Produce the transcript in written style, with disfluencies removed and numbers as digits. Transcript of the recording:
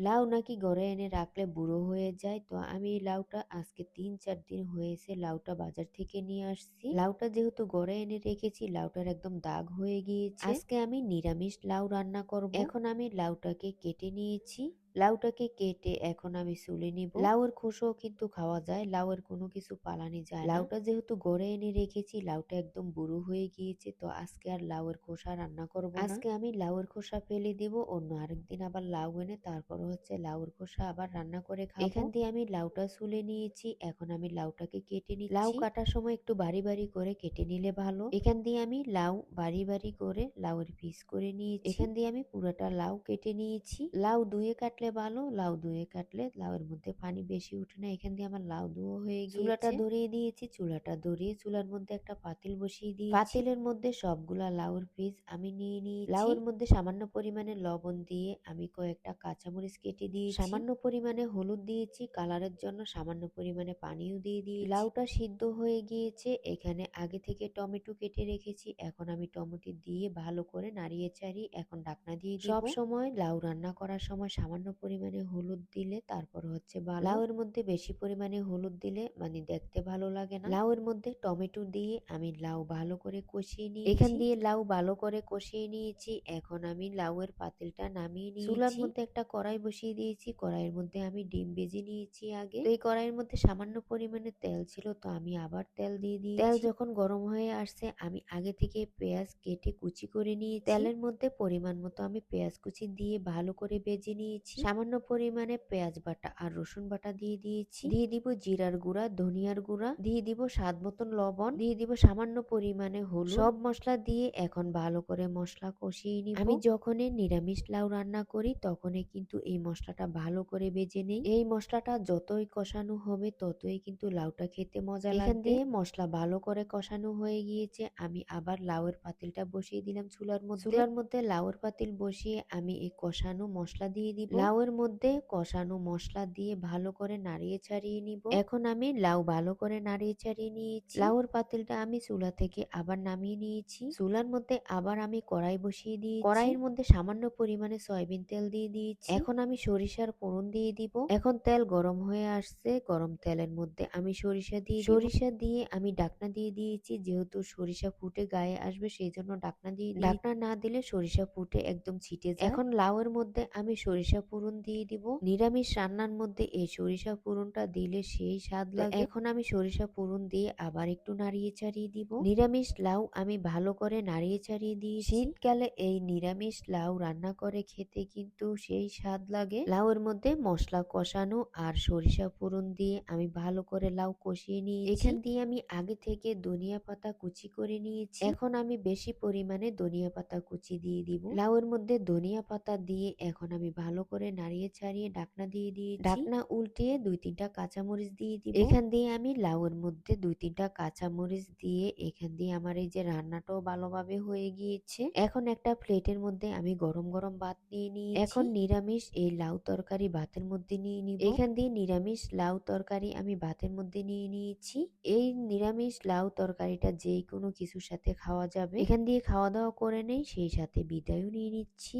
লাউ নাকি ঘরে এনে রাখলে বুড়ো হয়ে যায়। তো আমি এই লাউটা আজকে ৩-৪ দিন হয়েছে লাউটা বাজার থেকে নিয়ে আসছি। লাউটা যেহেতু ঘরে এনে রেখেছি লাউটার একদম দাগ হয়ে গিয়েছে। আজকে আমি নিরামিষ লাউ রান্না করব। এখন আমি লাউটাকে কেটে নিয়েছি। লাউটাকে কেটে এখন আমি ছুলে নিব। লাউয়ের খোসাও কিন্তু খাওয়া যায়, লাউয়ের কোনো কিছু পালানি যায় না। লাউটা যেহেতু ঘরে এনে রেখেছি লাউটা একদম বুড়ো হয়ে গিয়েছে, তো আজকে আর লাউয়ের খোসা রান্না করব না। আজকে আমি লাউয়ের খোসা ফেলে দিব, অন্য আরেকদিন আবার লাউ এনে তারপর হচ্ছে লাউয়ের খোসা আবার রান্না করে খাবো। এখান দিয়ে আমি লাউটা ছুলে নিয়েছি, এখন আমি লাউটাকে কেটে নিচ্ছি। লাউ কাটার সময় একটু বাড়ি বাড়ি করে কেটে নিলে ভালো। এখান দিয়ে আমি লাউ বাড়ি বাড়ি করে লাউয়ের পিস করে নিয়েছি। এখান দিয়ে আমি পুরোটা লাউ কেটে নিয়েছি। লাউ ধুয়ে কাটলে ভালো, লাউ ধুয়ে কাটলে লাউয়ের মধ্যে পানি বেশি উঠে না। এখান দিয়ে আমার লাউ ধোয়া হয়ে গিয়েছে। চুলাটা ধরিয়ে দিয়েছি, চুলাটা ধরিয়ে চুলার মধ্যে একটা পাতিল বসিয়ে দিয়েছি। পাতিলের মধ্যে সবগুলা লাউয়ের পিস আমি নিয়ে নিয়েছি। লাউয়ের মধ্যে সামান্য পরিমাণে লবণ দিয়ে আমি কয়েকটা কাঁচামরিচ কেটে দিয়েছি। সামান্য পরিমাণে হলুদ দিয়েছি কালারের জন্য, সামান্য পরিমাণে পানিও দিয়ে দিয়েছি। লাউটা সিদ্ধ হয়ে গিয়েছে। এখানে আগে থেকে টমেটো কেটে রেখেছি, এখন আমি টমেটো দিয়ে ভালো করে নাড়িয়ে চাড়িয়ে এখন ঢাকনা দিয়ে দিব। সব সময় লাউ রান্না করার সময় সামান্য পরিমাণে হলুদ দিলে তারপর হচ্ছে ভালো। লাউয়ের মধ্যে বেশি পরিমাণে হলুদ দিলে মানে দেখতে ভালো লাগে না। লাউয়ের মধ্যে টমেটো দিয়ে আমি লাউ ভালো করে কষিয়ে নিয়েছি। এখান দিয়ে লাউ ভালো করে কষিয়ে নিয়েছি। এখন আমি লাউয়ের পাতিলটা নামিয়ে নিয়েছি। চুলার মধ্যে একটা কড়াই বসিয়ে দিয়েছি, কড়াইয়ের মধ্যে আমি ডিম ভেজে নিয়েছি আগে। তো এই কড়াইয়ের মধ্যে সামান্য পরিমাণে তেল ছিল, তো আমি আবার তেল দিয়ে দিয়েছি। তেল যখন গরম হয়ে আসছে আমি আগে থেকে পেঁয়াজ কেটে কুচি করে নিয়েছি। তেলের মধ্যে পরিমাণ মতো আমি পেঁয়াজ কুচি দিয়ে ভালো করে ভেজে নিয়েছি। সামান্য পরিমাণে পেঁয়াজ বাটা আর রসুন বাটা দিয়ে দিয়েছি। দিয়ে দিব জিরার গুঁড়া, ধনিয়ার গুঁড়া, দিয়ে দিব স্বাদ মতন লবণ, দিয়ে দিব সামান্য পরিমাণে হলুদ। সব মশলা দিয়ে এখন ভালো করে মশলা কষিয়ে নিব। আমি যখনই নিরামিষ লাউ রান্না করি তখনই কিন্তু এই মশলাটা ভালো করে ভেজে নেই। এই মশলাটা যতই কষানো হবে ততই কিন্তু লাউটা খেতে মজা লাগবে। এখান দিয়ে মশলা ভালো করে কষানো হয়ে গিয়েছে, আমি আবার লাউয়ের পাতিলটা বসিয়ে দিলাম চুলার মধ্যে। চুলার মধ্যে লাউয়ের পাতিল বসিয়ে আমি এই কষানো মশলা দিয়ে দিব। লাউয়ের মধ্যে কষানো মশলা দিয়ে ভালো করে নাড়িয়ে ছাড়িয়ে নিব। এখন আমি লাউ ভালো করে নাড়িয়ে ছাড়িয়ে নিয়েছি। লাউয়ের পাতিলটা আমি চুলা থেকে আবার নামিয়ে নিয়েছি। চুলার মধ্যে আবার আমি কড়াই বসিয়ে দিয়েছি। কড়াইয়ের মধ্যে সামান্য পরিমাণে সয়াবিন তেল দিয়ে দিয়েছি। এখন আমি সরিষার ফোড়ন দিয়ে দিব। এখন তেল গরম হয়ে আসছে, গরম তেলের মধ্যে আমি সরিষা দিয়ে সরিষা দিয়ে আমি ঢাকনা দিয়ে দিয়েছি। যেহেতু সরিষা ফুটে গায়ে আসবে সেই জন্য ঢাকনা দিয়ে ঢাকনা না দিলে সরিষা ফুটে একদম ছিটে যায়। এখন লাউয়ের মধ্যে আমি সরিষা ফোড়ন দিয়ে দিব। নিরামিষ রান্নার মধ্যে এই সরিষা ফোড়নটা দিলে সেই স্বাদ লাগে। এখন আমি সরিষা ফোড়ন দিয়ে আবার একটু নাড়িয়ে চাড়িয়ে দিব। নিরামিষ লাউ আমি ভালো করে নাড়িয়ে চাড়িয়ে দিয়েছি। শীতকালে এই নিরামিষ লাউ রান্না করে খেতে কিন্তু সেই স্বাদ লাগে। লাউয়ের মধ্যে মশলা কষানো আর সরিষা ফোড়ন দিয়ে আমি ভালো করে লাউ কষিয়ে নিয়েছি। এখান দিয়ে আমি আগে থেকে ধনিয়া পাতা কুচি করে নিয়েছি। এখন আমি বেশি পরিমাণে ধনিয়া পাতা কুচি দিয়ে দিব। লাউয়ের মধ্যে ধনিয়া পাতা দিয়ে এখন আমি ভালো করে নাড়িয়ে ছাড়িয়ে ঢাকনা দিয়ে দিয়েছি। ঢাকনা উল্টিয়ে 2-3টা কাঁচামরিচ দিয়ে দিব। এখান দিয়ে আমি লাউয়ের মধ্যে 2-3টা কাঁচামরিচ দিয়ে এখান দিয়ে আমার এই যে রান্নাটাও ভালোভাবে হয়ে গিয়েছে। এখন একটা প্লেটের মধ্যে আমি গরম গরম ভাত নিয়ে নিয়েছি। এখন নিরামিষ এই লাউ তরকারি ভাতের মধ্যে নিয়ে নিব। এখান দিয়ে নিরামিষ লাউ তরকারি আমি ভাতের মধ্যে নিয়ে নিয়েছি। এই নিরামিষ লাউ তরকারিটা যে কোনো কিছুর সাথে খাওয়া যাবে। এখান দিয়ে খাওয়া দাওয়া করে নেই, সেই সাথে বিদায়ও নিয়ে নিচ্ছি।